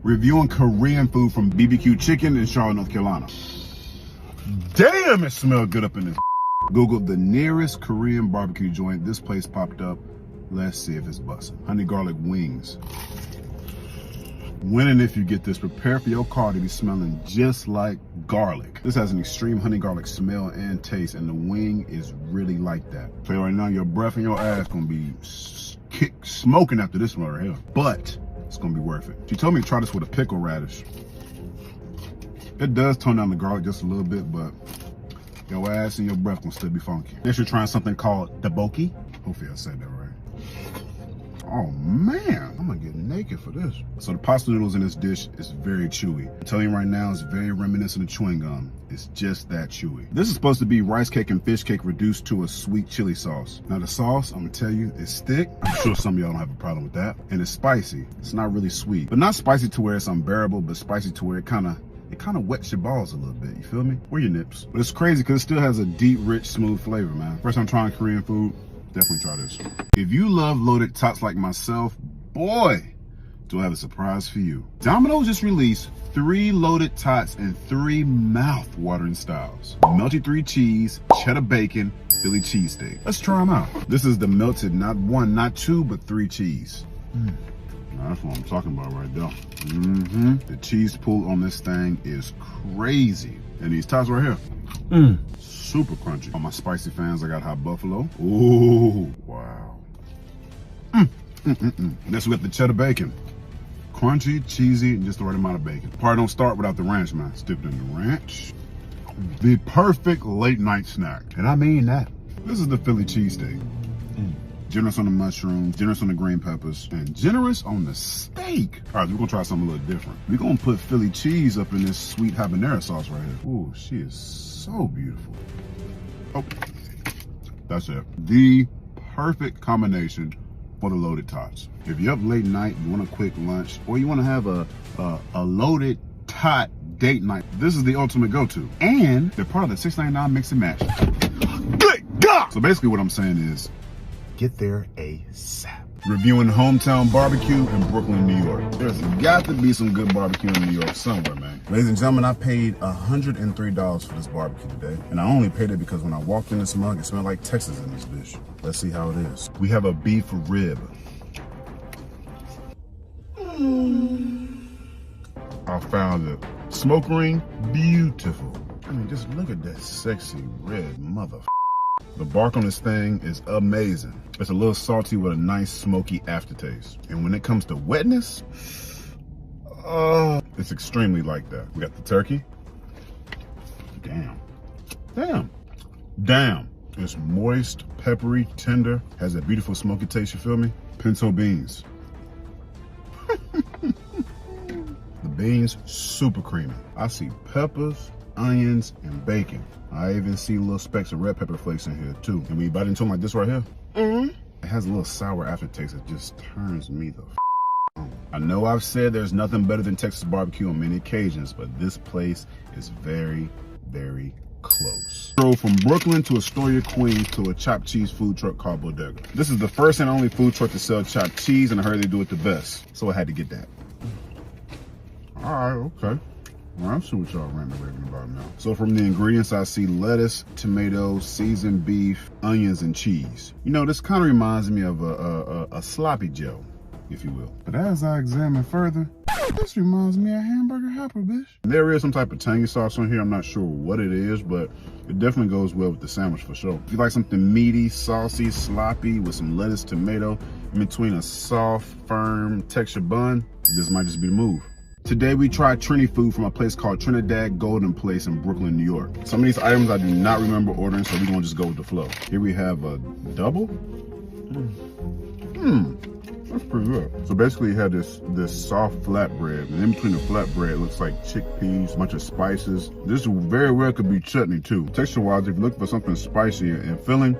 reviewing Korean food from BBQ Chicken in Charlotte, North Carolina. Damn, it smells good up in this. Google the nearest Korean barbecue joint. This place popped up. Let's see if it's busting. Honey garlic wings. When and if you get this, prepare for your car to be smelling just like garlic. This has an extreme honey garlic smell and taste, and the wing is really like that. So right now, your breath and your ass gonna be smoking after this one right here, but it's gonna be worth it. She told me to try this with a pickle radish. It does tone down the garlic just a little bit, but your ass and your breath gonna still be funky. Next, you're trying something called tteokbokki. Hopefully I said that right. Oh man, I'm gonna get naked for this. So the pasta noodles in this dish is very chewy. I'm telling you right now, it's very reminiscent of chewing gum. It's just that chewy. This is supposed to be rice cake and fish cake reduced to a sweet chili sauce. Now the sauce, I'm gonna tell you, is thick. I'm sure some of y'all don't have a problem with that. And it's spicy. It's not really sweet, but not spicy to where it's unbearable, but spicy to where it kind of wets your balls a little bit, you feel me? Or your nips. But it's crazy because it still has a deep, rich, smooth flavor, man. First time trying Korean food, definitely try this. If you love loaded tots like myself, boy, do I have a surprise for you. Domino's just released 3 loaded tots in 3 mouth-watering styles. Melty 3 cheese, cheddar bacon, Philly cheesesteak. Let's try them out. This is the melted, not 1, not 2, but 3 cheese. Now, that's what I'm talking about right there. The cheese pool on this thing is crazy. And these tots right here, super crunchy. On my spicy fans, I got hot buffalo. Ooh, wow. Next we got the cheddar bacon. Crunchy, cheesy, and just the right amount of bacon. Probably don't start without the ranch, man. Dip it in the ranch. The perfect late night snack. And I mean that. This is the Philly cheesesteak. Generous on the mushrooms, generous on the green peppers, and generous on the steak. All right, we're gonna try something a little different. We're gonna put Philly cheese up in this sweet habanero sauce right here. Ooh, she is so beautiful. Oh, that's it. The perfect combination for the loaded tots. If you're up late night, you want a quick lunch, or you want to have a loaded tot date night, this is the ultimate go-to. And they're part of the $6.99 mix and match. Good God! So basically what I'm saying is, get there ASAP. Reviewing hometown barbecue in Brooklyn, New York. There's got to be some good barbecue in New York somewhere, man. Ladies and gentlemen, I paid $103 for this barbecue today. And I only paid it because when I walked in this mug, it smelled like Texas in this dish. Let's see how it is. We have a beef rib. I found it. Smoke ring, beautiful. I mean, just look at that sexy red mother. The bark on this thing is amazing. It's a little salty with a nice smoky aftertaste. And when it comes to wetness, it's extremely like that. We got the turkey. Damn. Damn. Damn. It's moist, peppery, tender, has a beautiful smoky taste, you feel me? Pinto beans. The beans, super creamy. I see peppers, onions, and bacon. I even see little specks of red pepper flakes in here too. And when you bite into them like this right here, it has a little sour aftertaste that just turns me the on. I know I've said there's nothing better than Texas barbecue on many occasions, but this place is very, very close. Drove from Brooklyn to Astoria, Queens to a chopped cheese food truck called Bodega. This is the first and only food truck to sell chopped cheese, and I heard they do it the best. So I had to get that. All right, okay. Well, I'm sure what y'all raving about now. So from the ingredients, I see lettuce, tomatoes, seasoned beef, onions, and cheese. You know, this kind of reminds me of a sloppy Joe, if you will. But as I examine further, this reminds me of hamburger helper, bitch. There is some type of tangy sauce on here. I'm not sure what it is, but it definitely goes well with the sandwich for sure. If you like something meaty, saucy, sloppy, with some lettuce, tomato, in between a soft, firm texture bun, this might just be the move. Today we tried Trini food from a place called Trinidad Golden Place in Brooklyn, New York. Some of these items I do not remember ordering, so we're gonna just go with the flow. Here we have a double. That's pretty good. So basically you have this soft flatbread, and in between the flatbread it looks like chickpeas, a bunch of spices. This very well could be chutney too. Texture-wise, if you're looking for something spicy and filling,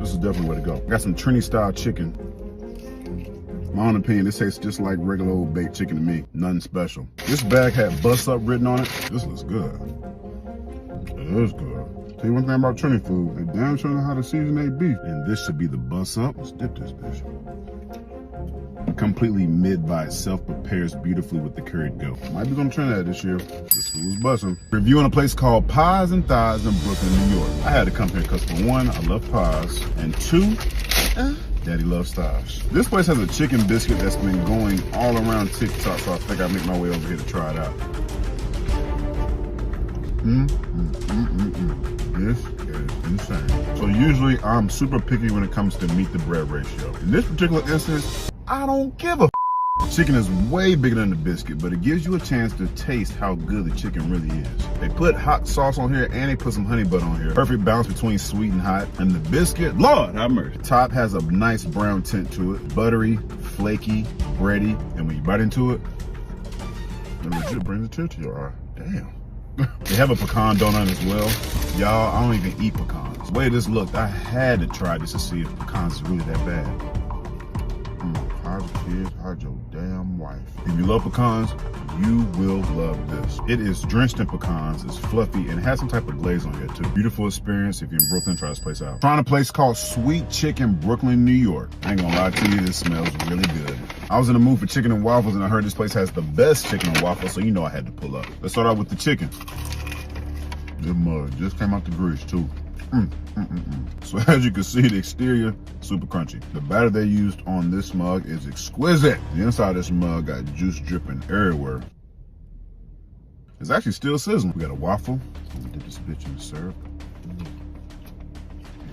this is definitely the way to go. Got some Trini style chicken. My own opinion, this tastes just like regular old baked chicken to me. Nothing special. This bag had bust up written on it. This looks good. It is good. Tell you one thing about Trini food, they damn sure know how to season their beef. And this should be the bust up. Let's dip this bitch. completely mid by itself, but pairs beautifully with the curried goat. Might be gonna try that this year. This food's busting. Reviewing a place called Pies and Thighs in Brooklyn, New York. I had to come here because for one, I love pies, and two, Daddy loves thighs. This place has a chicken biscuit that's been going all around TikTok, so I think I'll make my way over here to try it out. This is insane. So usually I'm super picky when it comes to meat to bread ratio. In this particular instance, I don't give a Chicken is way bigger than the biscuit, but it gives you a chance to taste how good the chicken really is. They put hot sauce on here and they put some honey butter on here. Perfect balance between sweet and hot. And the biscuit, Lord have mercy. Top has a nice brown tint to it. Buttery, flaky, bready, and when you bite into it, it legit brings a tear to your eye. Damn. They have a pecan donut as well. Y'all, I don't even eat pecans. The way this looked, I had to try this to see if pecans is really that bad. Hide your kids, hide your damn wife. If you love pecans, you will love this. It is drenched in pecans, it's fluffy, and it has some type of glaze on here too. Beautiful experience. If you're in Brooklyn, try this place out. Trying a place called Sweet Chicken, Brooklyn, New York. I ain't gonna lie to you, this smells really good. I was in the mood for chicken and waffles, and I heard this place has the best chicken and waffles, so you know I had to pull up. Let's start out with the chicken. This mug just came out the grease too. So as you can see, the exterior, super crunchy. The batter they used on this mug is exquisite. The inside of this mug got juice dripping everywhere. It's actually still sizzling. We got a waffle. Let me dip this bitch in the syrup.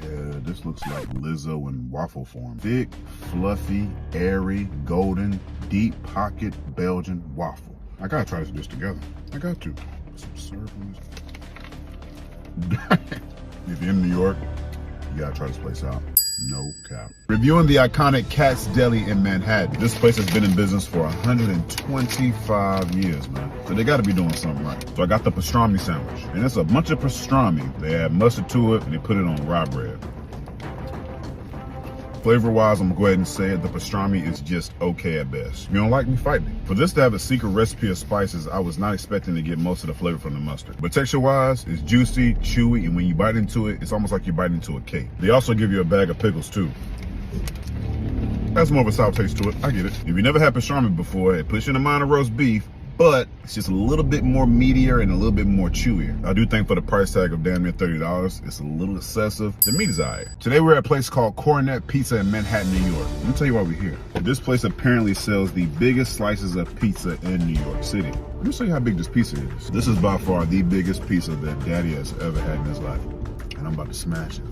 Yeah, this looks like Lizzo in waffle form. Thick, fluffy, airy, golden, deep pocket Belgian waffle. I gotta try this bitch together. I got to. Put some syrup on this. If you're in New York, you gotta try this place out. No cap. Reviewing the iconic Cat's Deli in Manhattan. This place has been in business for 125 years, man. So they gotta be doing something right. So I got the pastrami sandwich. And it's a bunch of pastrami. They add mustard to it and they put it on rye bread. Flavor-wise, I'm gonna go ahead and say it, the pastrami is just okay at best. If you don't like me, fight me. For this to have a secret recipe of spices, I was not expecting to get most of the flavor from the mustard. But texture-wise, it's juicy, chewy, and when you bite into it, it's almost like you're biting into a cake. They also give you a bag of pickles too. That's more of a sour taste to it, I get it. If you never had pastrami before, it puts you in the mind of roast beef, but it's just a little bit more meatier and a little bit more chewier. I do think for the price tag of damn near $30, it's a little excessive. The meat is alright. Today we're at a place called Coronet Pizza in Manhattan, New York. Let me tell you why we're here. This place apparently sells the biggest slices of pizza in New York City. Let me show you how big this pizza is. This is by far the biggest pizza that Daddy has ever had in his life. And I'm about to smash it.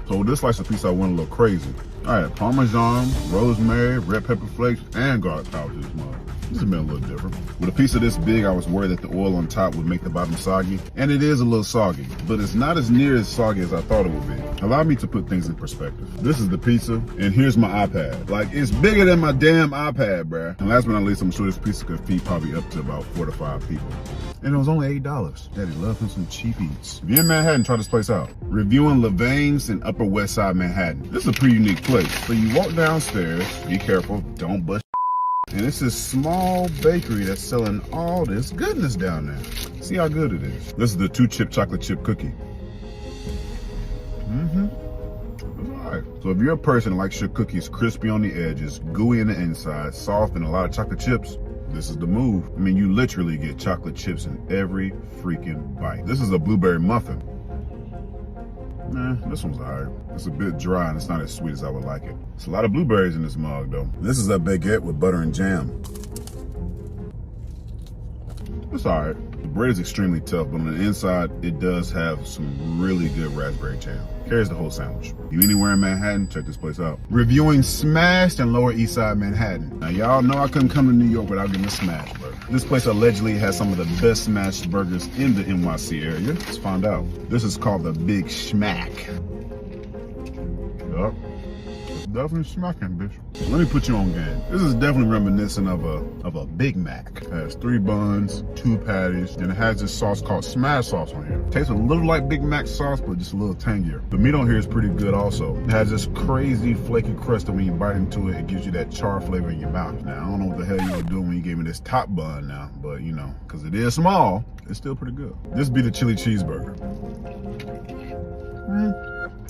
So this slice of pizza, I went a little crazy. I had Parmesan, rosemary, red pepper flakes, and garlic powder to this mug. This has been a little different. With a pizza this big, I was worried that the oil on top would make the bottom soggy. And it is a little soggy, but it's not as near as soggy as I thought it would be. Allow me to put things in perspective. This is the pizza, and here's my iPad. Like, it's bigger than my damn iPad, bruh. And last but not least, I'm sure this pizza could feed probably up to about 4 to 5 people. And it was only $8. Daddy loved him some cheap eats. If you're in Manhattan, try this place out. Reviewing Levain's in Upper West Side Manhattan. This is a pretty unique place. So you walk downstairs, be careful, don't bust. And it's this small bakery that's selling all this goodness down there. See how good it is. This is the 2-chip chocolate chip cookie. It's alright. So if you're a person that likes your cookies crispy on the edges, gooey in the inside, soft, and a lot of chocolate chips, this is the move. I mean, you literally get chocolate chips in every freaking bite. This is a blueberry muffin. Nah, this one's alright. It's a bit dry and it's not as sweet as I would like it. It's a lot of blueberries in this mug though. This is a baguette with butter and jam. It's alright. The bread is extremely tough, but on the inside, it does have some really good raspberry jam. Carries the whole sandwich. You anywhere in Manhattan, check this place out. Reviewing Smashed in Lower East Side Manhattan. Now y'all know I couldn't come to New York without getting a smash burger. This place allegedly has some of the best smashed burgers in the NYC area. Let's find out. This is called the Big Schmack. Yup. Definitely smacking, bitch. So let me put you on game. This is definitely reminiscent of a Big Mac. It has 3 buns, 2 patties, and it has this sauce called Smash sauce on here. Tastes a little like Big Mac sauce, but just a little tangier. The meat on here is pretty good also. It has this crazy flaky crust that when you bite into it, it gives you that char flavor in your mouth. Now, I don't know what the hell you were doing when you gave me this top bun now, but you know, because it is small, it's still pretty good. This be the chili cheeseburger.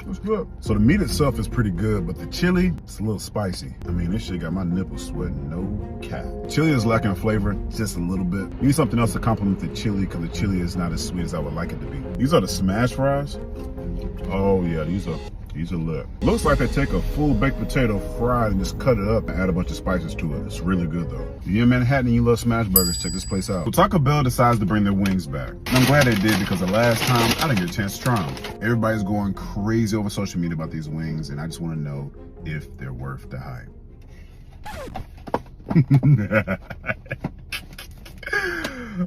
It's good. So the meat itself is pretty good, but the chili, it's a little spicy. I mean, this shit got my nipples sweating, no cap. Chili is lacking flavor, just a little bit. You need something else to complement the chili, because the chili is not as sweet as I would like it to be. These are the smash fries. Oh yeah, these are lit. Looks like they take a full baked potato fried and just cut it up and add a bunch of spices to it. It's really good though. If you're in Manhattan and you love smash burgers, check this place out. So Taco Bell decides to bring their wings back. And I'm glad they did, because the last time I didn't get a chance to try them. Everybody's going crazy over social media about these wings, and I just want to know if they're worth the hype.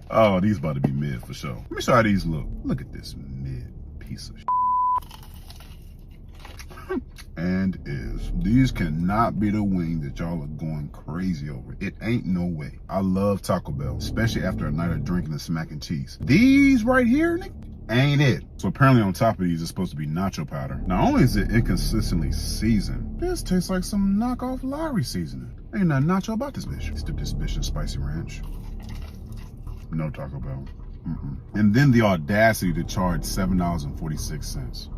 Oh, these about to be mid for sure. Let me show you how these look. Look at this mid piece of shit. And these cannot be the wing that y'all are going crazy over. It ain't no way. I love Taco Bell, especially after a night of drinking and smacking cheese. These right here, nigga, ain't it. So apparently on top of these is supposed to be nacho powder. Not only is it inconsistently seasoned, this tastes like some knockoff Lowry seasoning. Ain't nothing nacho about this bitch. Let's dip this bitch in spicy ranch. No Taco Bell. And then the audacity to charge $7.46.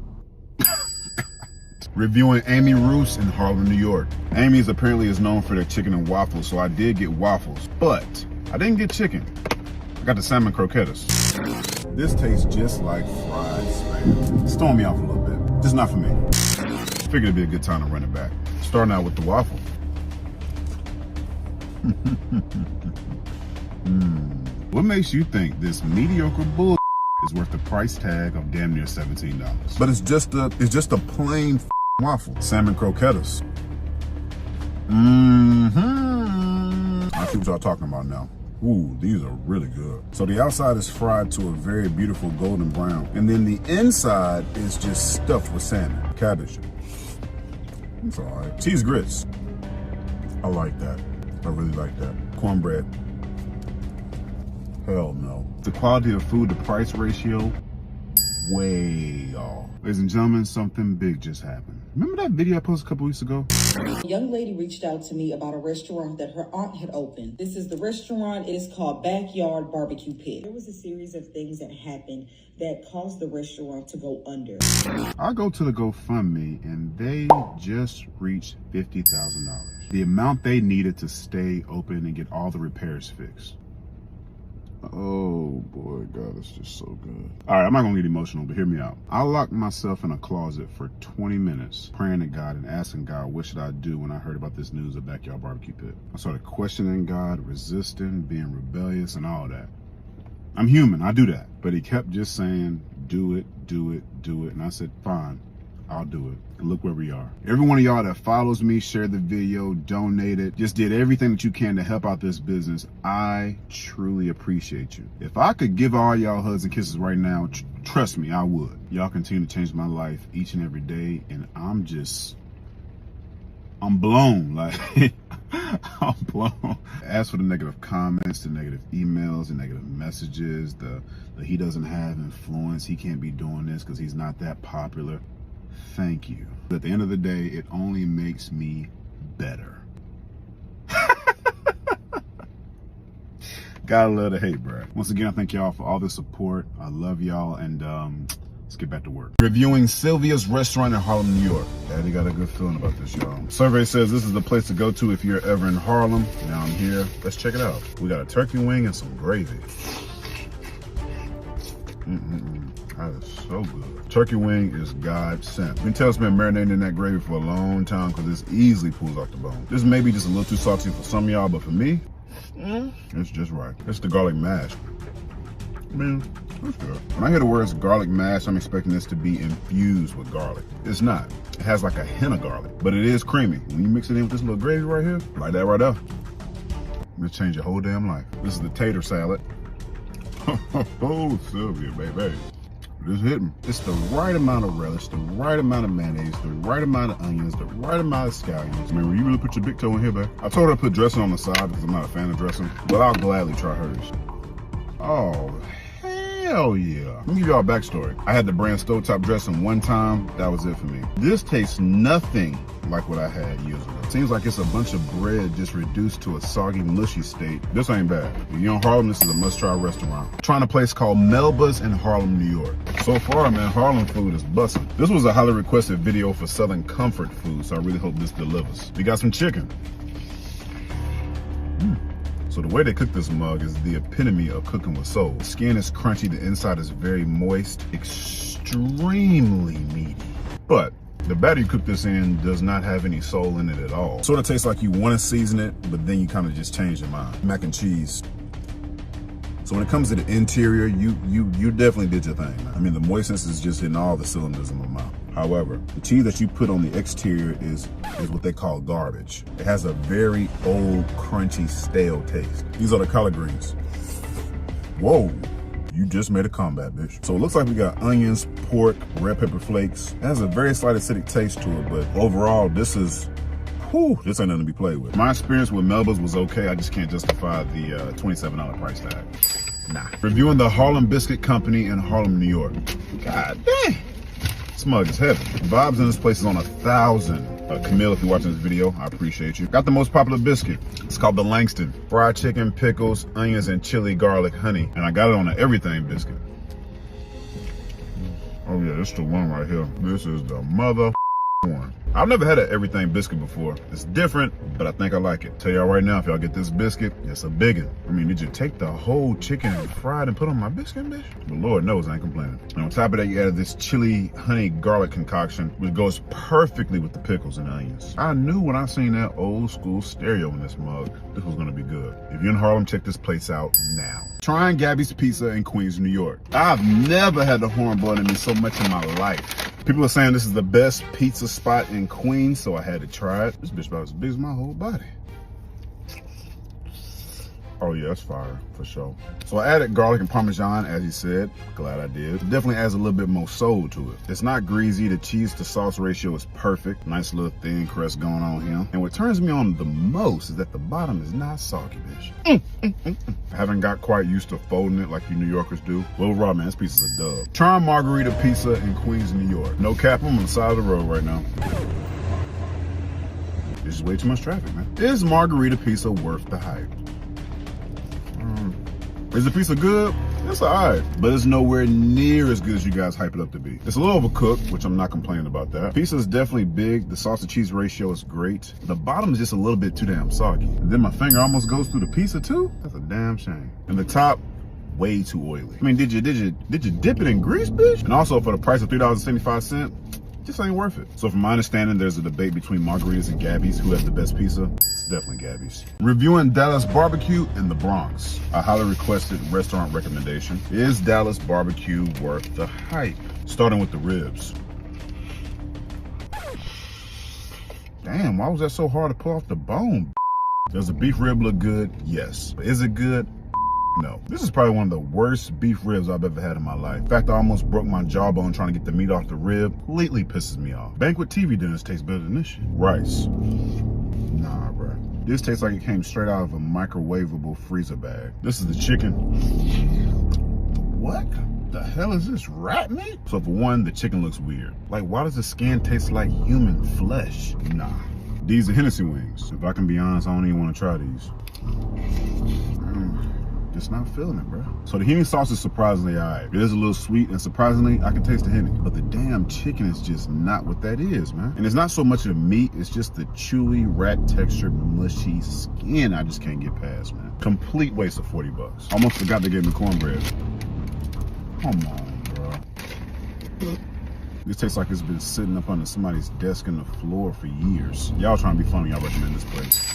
Reviewing Amy Roos in Harlem, New York. Amy's apparently is known for their chicken and waffles, so I did get waffles, but I didn't get chicken. I got the salmon croquettes. This tastes just like fried spam. It's throwing me off a little bit. Just not for me. Figured it'd be a good time to run it back. Starting out with the waffle. What makes you think this mediocre bull is worth the price tag of damn near $17? But it's just a plain waffle. Salmon croquettes. I see what y'all talking about now. Ooh, these are really good. So the outside is fried to a very beautiful golden brown. And then the inside is just stuffed with salmon. Cabbage. It's all right. Cheese grits. I like that. I really like that. Cornbread. Hell no. The quality of food to price ratio, way off. Ladies and gentlemen, something big just happened. Remember that video I posted a couple weeks ago? A young lady reached out to me about a restaurant that her aunt had opened. This is the restaurant. It is called Backyard Barbecue Pit. There was a series of things that happened that caused the restaurant to go under. I go to the GoFundMe and they just reached $50,000. The amount they needed to stay open and get all the repairs fixed. Oh boy, God, it's just so good. All right, I'm not gonna get emotional, but hear me out. I locked myself in a closet for 20 minutes, praying to God and asking God, what should I do when I heard about this news of Backyard Barbecue Pit? I started questioning God, resisting, being rebellious, and all that. I'm human, I do that. But he kept just saying, do it, do it, do it. And I said, fine, I'll do it. And look where we are. Every one of y'all that follows me, shared the video, donated, just did everything that you can to help out this business. I truly appreciate you. If I could give all y'all hugs and kisses right now, trust me, I would. Y'all continue to change my life each and every day. And I'm blown. Like, I'm blown. As for the negative comments, the negative emails, the negative messages, the he doesn't have influence, he can't be doing this because he's not that popular. Thank you. At the end of the day, it only makes me better. Gotta love the hate, bro. Once again, I thank y'all for all the support. I love y'all, and let's get back to work. Reviewing Sylvia's restaurant in Harlem, New York. Daddy got a good feeling about this, y'all. Survey says this is the place to go to if you're ever in Harlem. Now I'm here. Let's check it out. We got a turkey wing and some gravy. That is so good. Turkey wing is God sent. You can tell it's been marinating in that gravy for a long time because this easily pulls off the bone. This may be just a little too salty for some of y'all, but for me, it's just right. It's the garlic mash. Man, that's good. When I hear the words garlic mash, I'm expecting this to be infused with garlic. It's not. It has like a hint of garlic, but it is creamy. When you mix it in with this little gravy right here, like that right there, it'll change your whole damn life. This is the tater salad. Oh, Sylvia, baby. Just hit me. It's the right amount of relish, the right amount of mayonnaise, the right amount of onions, the right amount of scallions. Man, will you really put your big toe in here, babe? I told her to put dressing on the side because I'm not a fan of dressing, but I'll gladly try hers. Oh, hell Hell yeah. Let me give y'all a backstory. I had the brand stovetop dressing one time. That was it for me. This tastes nothing like what I had years ago. Seems like it's a bunch of bread just reduced to a soggy, mushy state. This ain't bad. If you're in Harlem, this is a must-try restaurant. I'm trying a place called Melba's in Harlem, New York. So far, man, Harlem food is busting. This was a highly requested video for Southern comfort food, so I really hope this delivers. We got some chicken. So the way they cook this mug is the epitome of cooking with soul. The skin is crunchy, the inside is very moist, extremely meaty. But the batter you cook this in does not have any soul in it at all. Sort of tastes like you want to season it, but then you kind of just change your mind. Mac and cheese. So when it comes to the interior, you definitely did your thing, man. I mean, the moistness is just hitting all the cylinders in my mouth. However, the cheese that you put on the exterior is what they call garbage. It has a very old, crunchy, stale taste. These are the collard greens. Whoa, you just made a comeback, bitch. So it looks like we got onions, pork, red pepper flakes. It has a very slight acidic taste to it, but overall, this is, whew, this ain't nothing to be played with. My experience with Melba's was okay. I just can't justify the $27 price tag. Nah. Reviewing the Harlem Biscuit Company in Harlem, New York. God dang. This mug is heavy. Vibes in this place is on 1,000. Camille, if you're watching this video, I appreciate you. Got the most popular biscuit. It's called the Langston. Fried chicken, pickles, onions, and chili, garlic, honey. And I got it on an everything biscuit. Oh yeah, this is the one right here. This is the mother one. I've never had an everything biscuit before. It's different, but I think I like it. Tell y'all right now, if y'all get this biscuit, it's a biggin'. I mean, did you take the whole chicken and fry it and put on my biscuit, bitch? But Lord knows I ain't complaining. And on top of that, you added this chili honey garlic concoction, which goes perfectly with the pickles and onions. I knew when I seen that old school stereo in this mug, this was gonna be good. If you're in Harlem, check this place out now. Trying Gabby's Pizza in Queens, New York. I've never had the hornblood in me so much in my life. People are saying this is the best pizza spot in Queens, so I had to try it. This bitch about as big as my whole body. Oh yeah, that's fire, for sure. So I added garlic and Parmesan, as you said. Glad I did. It definitely adds a little bit more soul to it. It's not greasy. The cheese to sauce ratio is perfect. Nice little thin crust going on here. And what turns me on the most is that the bottom is not soggy, bitch. I haven't got quite used to folding it like you New Yorkers do. Well, overall, man, this pizza's a dub. Trying Margarita Pizza in Queens, New York. No cap, I'm on the side of the road right now. There's just way too much traffic, man. Is Margarita Pizza worth the hype? Is the pizza good? It's alright, but it's nowhere near as good as you guys hype it up to be. It's a little overcooked, which I'm not complaining about that. Pizza is definitely big. The sauce to cheese ratio is great. The bottom is just a little bit too damn soggy. And then my finger almost goes through the pizza too? That's a damn shame. And the top, way too oily. I mean, did you dip it in grease, bitch? And also for the price of $3.75, just ain't worth it. So from my understanding, there's a debate between Margaritas and Gabby's. Who has the best pizza? It's definitely Gabby's. Reviewing Dallas Barbecue in the Bronx. A highly requested restaurant recommendation. Is Dallas Barbecue worth the hype? Starting with the ribs. Damn, why was that so hard to pull off the bone? Does the beef rib look good? Yes. But is it good? No. This is probably one of the worst beef ribs I've ever had in my life. In fact, I almost broke my jawbone trying to get the meat off the rib. Completely pisses me off. Banquet TV dinners taste better than this shit. Rice. Nah, bruh. This tastes like it came straight out of a microwavable freezer bag. This is the chicken. What the hell is this, rat meat? So for one, the chicken looks weird. Like, why does the skin taste like human flesh? Nah. These are Hennessy wings. If I can be honest, I don't even want to try these. Just not feeling it, bro. So the Henny sauce is surprisingly alright. It is a little sweet, and surprisingly, I can taste the Henny. But the damn chicken is just not what that is, man. And it's not so much of the meat, it's just the chewy, rat textured, mushy skin I just can't get past, man. Complete waste of 40 bucks. Almost forgot they gave me cornbread. Come on, bro. This tastes like it's been sitting up under somebody's desk on the floor for years. Y'all trying to be funny, y'all recommend this place.